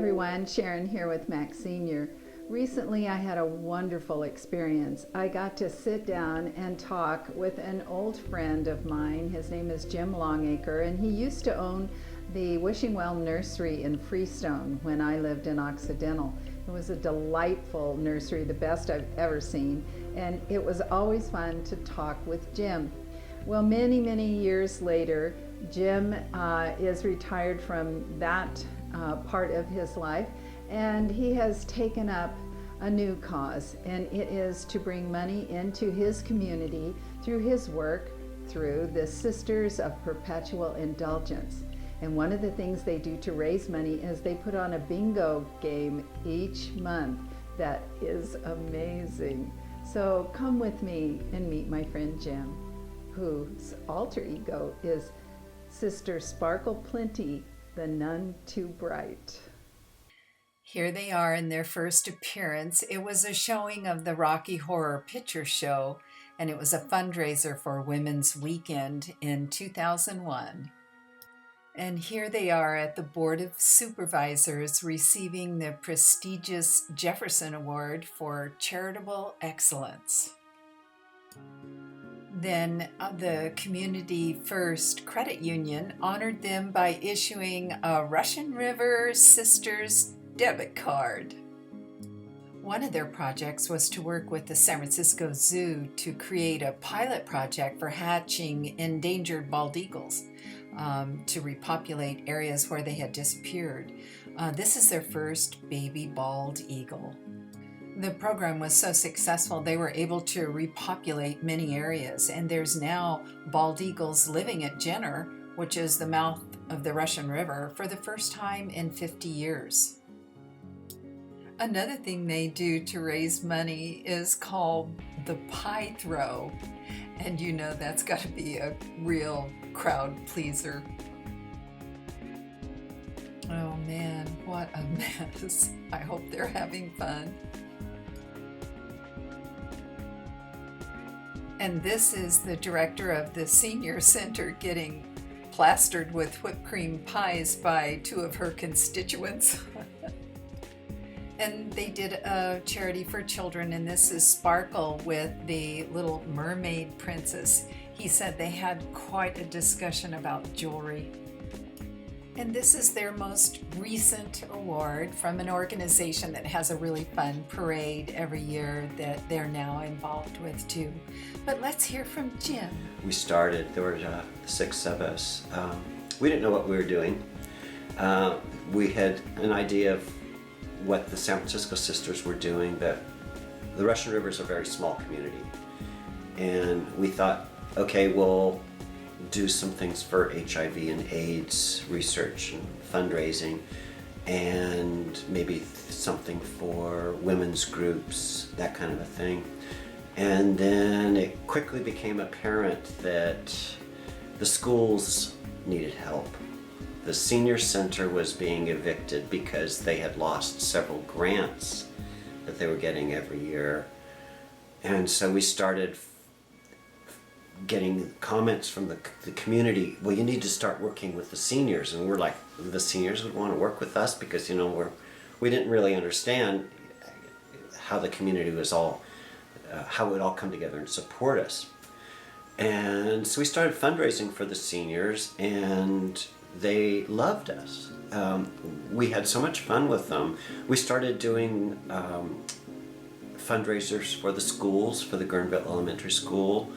everyone, Sharon here with Max Sr. Recently I had a wonderful experience. I got to sit down and talk with an old friend of mine. His name is Jim Longacre, and he used to own the Wishing Well Nursery in Freestone when I lived in Occidental. It was a delightful nursery, the best I've ever seen, and it was always fun to talk with Jim. Well, many years later, Jim is retired from that part of his life, and he has taken up a new cause, and it is to bring money into his community through his work through the Sisters of Perpetual Indulgence. And one of the things they do to raise money is they put on a bingo game each month that is amazing. So come with me and meet my friend Jim, whose alter ego is Sister Sparkle Plenty, the None Too Bright. Here they are in their first appearance. It was a showing of the Rocky Horror Picture Show, and it was a fundraiser for Women's Weekend in 2001. And here they are at the Board of Supervisors receiving the prestigious Jefferson Award for Charitable Excellence. Then the Community First Credit Union honored them by issuing a Russian River Sisters debit card. One of their projects was to work with the San Francisco Zoo to create a pilot project for hatching endangered bald eagles to repopulate areas where they had disappeared. This is their first baby bald eagle. The program was so successful they were able to repopulate many areas, and there's now bald eagles living at Jenner, which is the mouth of the Russian River, for the first time in 50 years. Another thing they do to raise money is called the pie throw, and you know that's got to be a real crowd pleaser. Oh man, what a mess. I hope they're having fun. And this is the director of the senior center getting plastered with whipped cream pies by two of her constituents. And they did a charity for children, and this is Sparkle with the Little Mermaid Princess. He said they had quite a discussion about jewelry. And this is their most recent award from an organization that has a really fun parade every year that they're now involved with too. But let's hear from Jim. We started, there were 6 of us. We didn't know what we were doing. We had an idea of what the San Francisco Sisters were doing, but the Russian River is a very small community. And we thought, okay, we'll do some things for HIV and AIDS research and fundraising, and maybe something for women's groups, that kind of a thing. And then it quickly became apparent that the schools needed help. The senior center was being evicted because they had lost several grants that they were getting every year. And so we started getting comments from the community, well, you need to start working with the seniors. And we're like, the seniors would want to work with us? Because, you know, we didn't really understand how the community was all, how it would all come together and support us. And so we started fundraising for the seniors, and they loved us. We had so much fun with them. We started doing fundraisers for the schools, for the Guerneville Elementary School.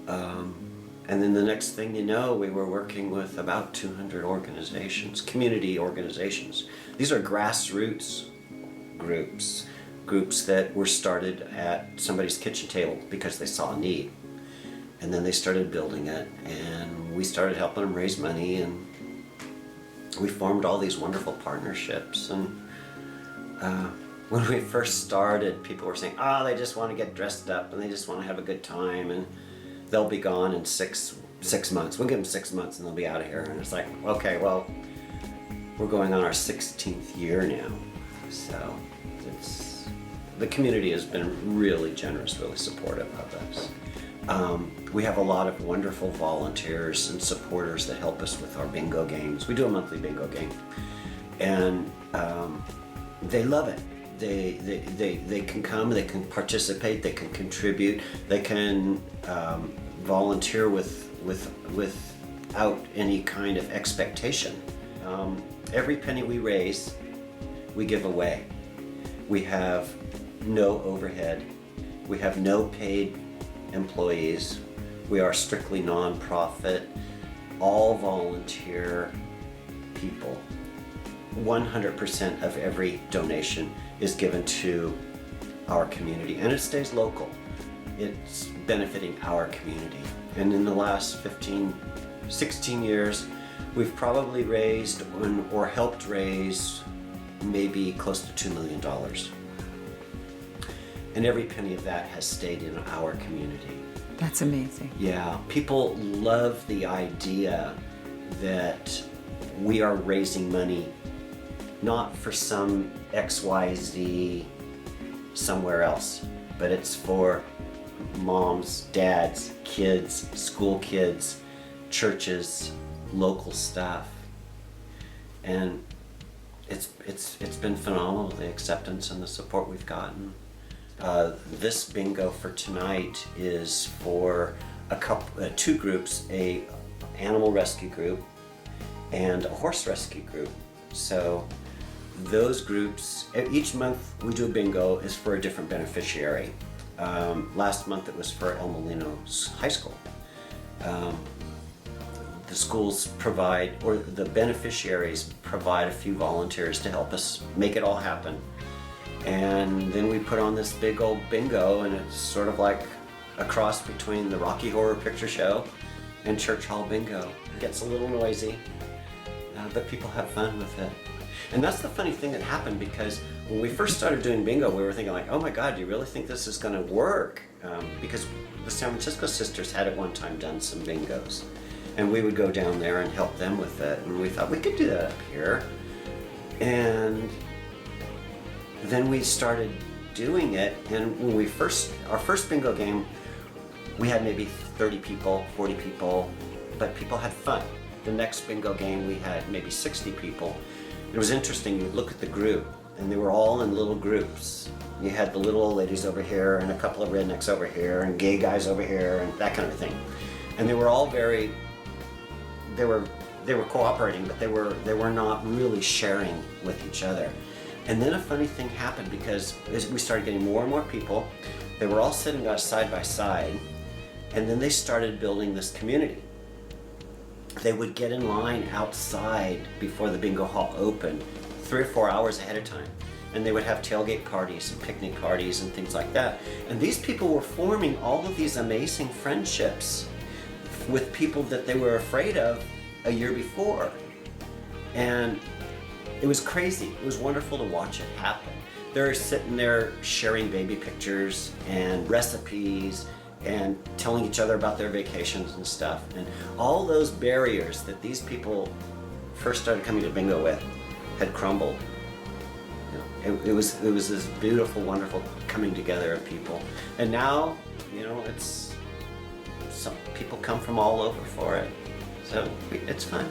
And then the next thing you know, we were working with about 200 organizations, community organizations. These are grassroots groups that were started at somebody's kitchen table because they saw a need. And then they started building it, and we started helping them raise money, and we formed all these wonderful partnerships. And when we first started, people were saying, they just want to get dressed up and they just want to have a good time, and they'll be gone in six months. We'll give them 6 months and they'll be out of here. And it's like, okay, well, we're going on our 16th year now. So the community has been really generous, really supportive of us. We have a lot of wonderful volunteers and supporters that help us with our bingo games. We do a monthly bingo game. and they love it. They can come, they can participate, they can contribute, they can volunteer without any kind of expectation. Every penny we raise, we give away. We have no overhead. We have no paid employees. We are strictly nonprofit, all volunteer people. 100% of every donation is given to our community, and it stays local. It's benefiting our community. And in the last 16 years, we've probably raised or helped raise maybe close to $2 million. And every penny of that has stayed in our community. That's amazing. Yeah, people love the idea that we are raising money not for some XYZ somewhere else, but it's for moms, dads, kids, school kids, churches, local staff. And it's been phenomenal, the acceptance and the support we've gotten. This bingo for tonight is for two groups, a animal rescue group and a horse rescue group. So those groups, each month we do a bingo, is for a different beneficiary. Last month it was for El Molino High School. The schools provide, or the beneficiaries provide, a few volunteers to help us make it all happen. And then we put on this big old bingo, and it's sort of like a cross between the Rocky Horror Picture Show and Church Hall Bingo. It gets a little noisy, but people have fun with it. And that's the funny thing that happened, because when we first started doing bingo, we were thinking like, oh my God, do you really think this is going to work? Because the San Francisco Sisters had at one time done some bingos, and we would go down there and help them with it. And we thought we could do that up here. And then we started doing it, and when our first bingo game, we had maybe 30 people, 40 people, but people had fun. The next bingo game, we had maybe 60 people. It was interesting, you'd look at the group, and they were all in little groups. You had the little old ladies over here, and a couple of rednecks over here, and gay guys over here, and that kind of thing. And they were all they were cooperating, but they were not really sharing with each other. And then a funny thing happened, because as we started getting more and more people, they were all sitting side by side, and then they started building this community. They would get in line outside before the bingo hall opened 3 or 4 hours ahead of time. And they would have tailgate parties and picnic parties and things like that. And these people were forming all of these amazing friendships with people that they were afraid of a year before. And it was crazy. It was wonderful to watch it happen. They're sitting there sharing baby pictures and recipes and telling each other about their vacations and stuff. And all those barriers that these people first started coming to bingo with had crumbled. You know, it was this beautiful, wonderful coming together of people. And now, some people come from all over for it. So it's fun.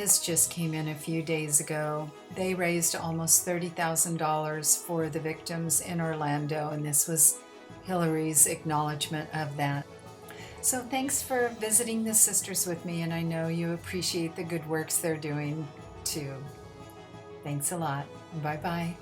This just came in a few days ago. They raised almost $30,000 for the victims in Orlando, and this was Hillary's acknowledgement of that. So thanks for visiting the sisters with me, and I know you appreciate the good works they're doing too. Thanks a lot. Bye-bye.